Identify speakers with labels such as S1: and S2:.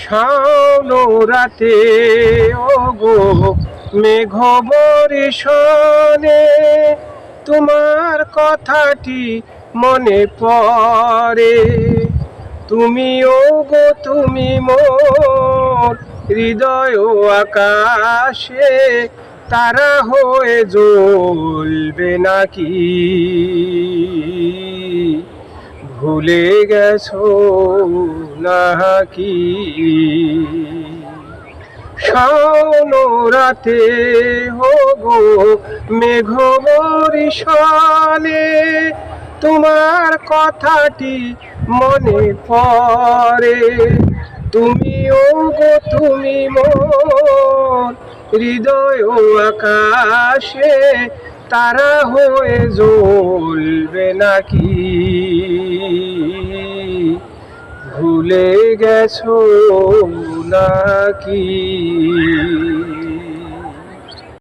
S1: শাওন রাতে ওগো মেঘ বরিশনে তোমার কথাটি মনে পড়ে। তুমি ওগো তুমি মোর হৃদয় আকাশে, তারা হয়ে জ্বলবে নাকি? ভুলে গেছো নাকি? শাওন রাতে হোগো মেঘ বরিশনে তোমার কথাটি মনে পড়ে। তুমি ওগো তুমি মোর হৃদয় আকাশে, তারা হয়ে জ্বলবে নাকি? ভুলে গেছো নাকি?